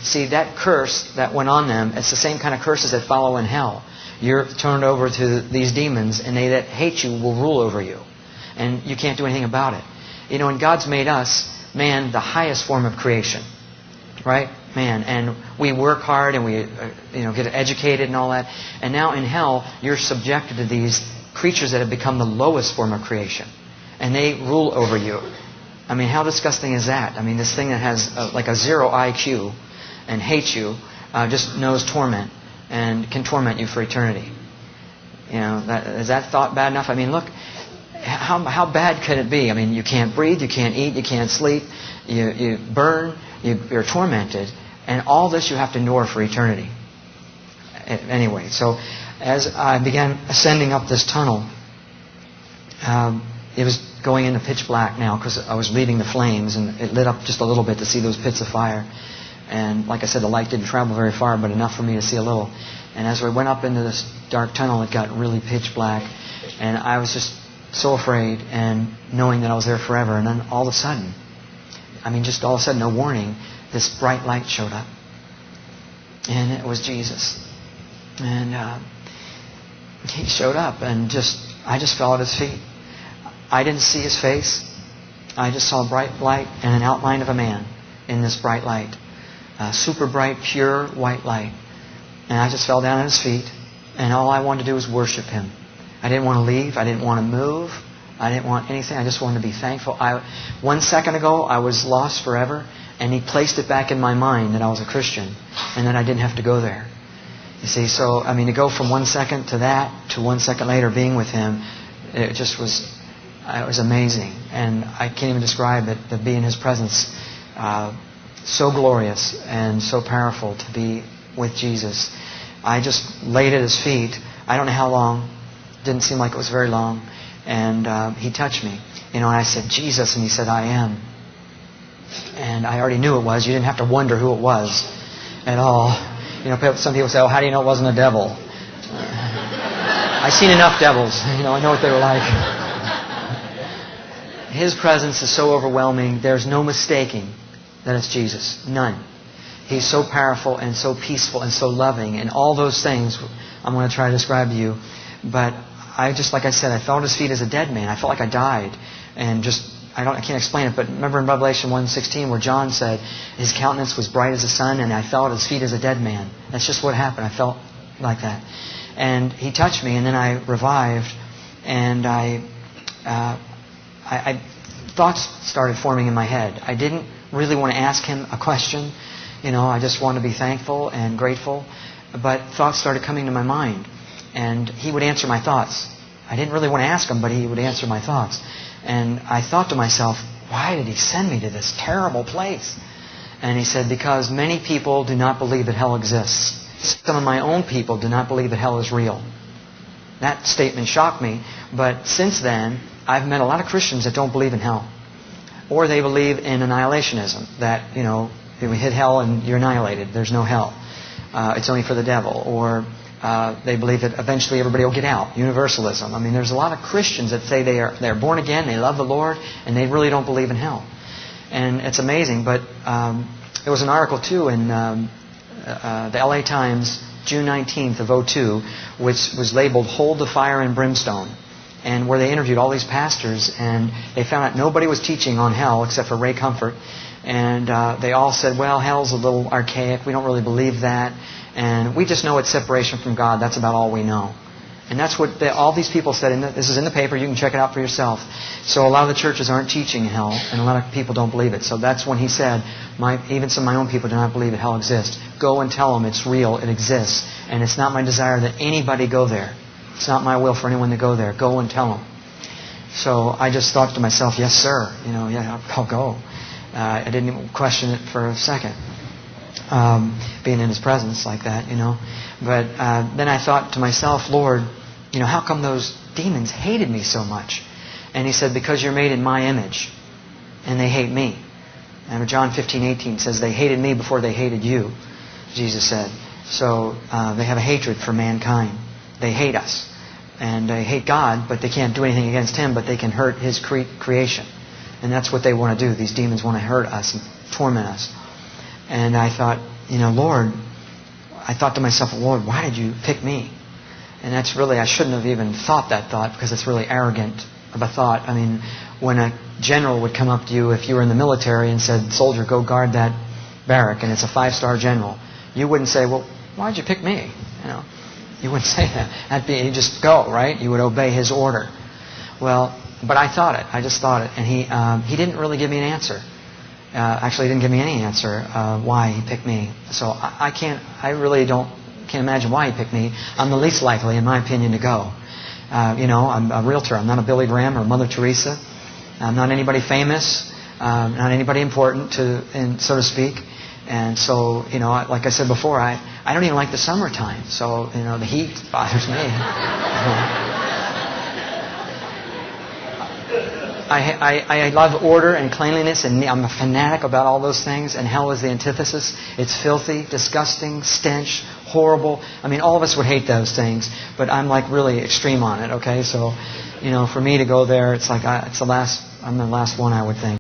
See, that curse that went on them, it's the same kind of curses that follow in hell. You're turned over to these demons, and they that hate you will rule over you. And you can't do anything about it. You know, and God's made us, man, the highest form of creation. Right? Man. And we work hard and we get educated and all that. And now in hell, you're subjected to these creatures that have become the lowest form of creation. And they rule over you. I mean, how disgusting is that? I mean, this thing that has like a 0 IQ and hates you just knows torment and can torment you for eternity. You know, is that thought bad enough? I mean, look, how bad could it be? I mean, you can't breathe, you can't eat, you can't sleep, you burn, you're tormented, and all this you have to endure for eternity. Anyway, so as I began ascending up this tunnel, it was going into pitch black now because I was leaving the flames, and it lit up just a little bit to see those pits of fire. And like I said, the light didn't travel very far, but enough for me to see a little. And as we went up into this dark tunnel, it got really pitch black, and I was just so afraid, and knowing that I was there forever. And then all of a sudden, just all of a sudden, no warning, this bright light showed up. And it was Jesus. And He showed up, and I just fell at His feet. I didn't see His face. I just saw a bright light and an outline of a man in this bright light. Super bright, pure white light. And I just fell down at His feet, and all I wanted to do was worship Him. I didn't want to leave. I didn't want to move. I didn't want anything. I just wanted to be thankful. 1 second ago, I was lost forever, and He placed it back in my mind that I was a Christian and that I didn't have to go there. You see, so, to go from 1 second to that to 1 second later being with Him, it just was, it was amazing. And I can't even describe it, to be in His presence. So glorious and so powerful to be with Jesus. I just laid at His feet. I don't know how long. Didn't seem like it was very long. And He touched me. And I said, Jesus. And He said, I am. And I already knew it was. You didn't have to wonder who it was at all. Some people say, oh, how do you know it wasn't a devil? I've seen enough devils. I know what they were like. His presence is so overwhelming. There's no mistaking that it's Jesus. None. He's so powerful and so peaceful and so loving. And all those things I'm going to try to describe to you. But like I said, I fell at His feet as a dead man. I felt like I died. And I can't explain it, but remember in Revelation 1:16 where John said His countenance was bright as the sun, and I fell at His feet as a dead man. That's just what happened. I felt like that. And He touched me, and then I revived, and thoughts started forming in my head. I didn't really want to ask Him a question. I just wanted to be thankful and grateful. But thoughts started coming to my mind, and He would answer my thoughts. I didn't really want to ask Him, but He would answer my thoughts. And I thought to myself, why did He send me to this terrible place? And He said, because many people do not believe that hell exists. Some of my own people do not believe that hell is real. That statement shocked me. But since then, I've met a lot of Christians that don't believe in hell. Or they believe in annihilationism. That, you hit hell and you're annihilated. There's no hell. It's only for the devil. Or they believe that eventually everybody will get out. Universalism. There's a lot of Christians that say they're born again, they love the Lord, and they really don't believe in hell. And it's amazing. But there was an article too in the LA Times, June 19th of 2002, which was labeled "Hold the Fire and Brimstone," and where they interviewed all these pastors, and they found out nobody was teaching on hell except for Ray Comfort. And they all said, well, hell's a little archaic. We don't really believe that. And we just know it's separation from God. That's about all we know. And that's what all these people said. This is in the paper. You can check it out for yourself. So a lot of the churches aren't teaching hell, and a lot of people don't believe it. So that's when He said, even some of my own people do not believe that hell exists. Go and tell them it's real, it exists. And it's not my desire that anybody go there. It's not my will for anyone to go there. Go and tell them. So I just thought to myself, yes, sir. Yeah, I'll go. I didn't even question it for a second. Being in His presence like that, But then I thought to myself, Lord, how come those demons hated me so much? And He said, because you're made in my image, and they hate me. And John 15:18 says, they hated me before they hated you, Jesus said. So they have a hatred for mankind. They hate us. And they hate God, but they can't do anything against Him, but they can hurt His creation. And that's what they want to do. These demons want to hurt us and torment us. And I thought, Lord, I thought to myself, Lord, why did you pick me? And that's really, I shouldn't have even thought that thought because it's really arrogant of a thought. I mean, when a general would come up to you if you were in the military and said, soldier, go guard that barrack, and it's a 5-star general, you wouldn't say, well, why'd you pick me? You wouldn't say that. That'd be, you just go, right? You would obey his order. Well, but I thought it. I just thought it. And he didn't really give me an answer. Actually, he didn't give me any answer why he picked me. So I really can't imagine why he picked me. I'm the least likely, in my opinion, to go. I'm a realtor. I'm not a Billy Graham or Mother Teresa. I'm not anybody famous. Not anybody important, so to speak. And so, like I said before, I don't even like the summertime. So, the heat bothers me. I love order and cleanliness, and I'm a fanatic about all those things, and hell is the antithesis. It's filthy, disgusting, stench, horrible. I mean, all of us would hate those things, but I'm like really extreme on it, okay? So, for me to go there, it's like I'm the last one, I would think.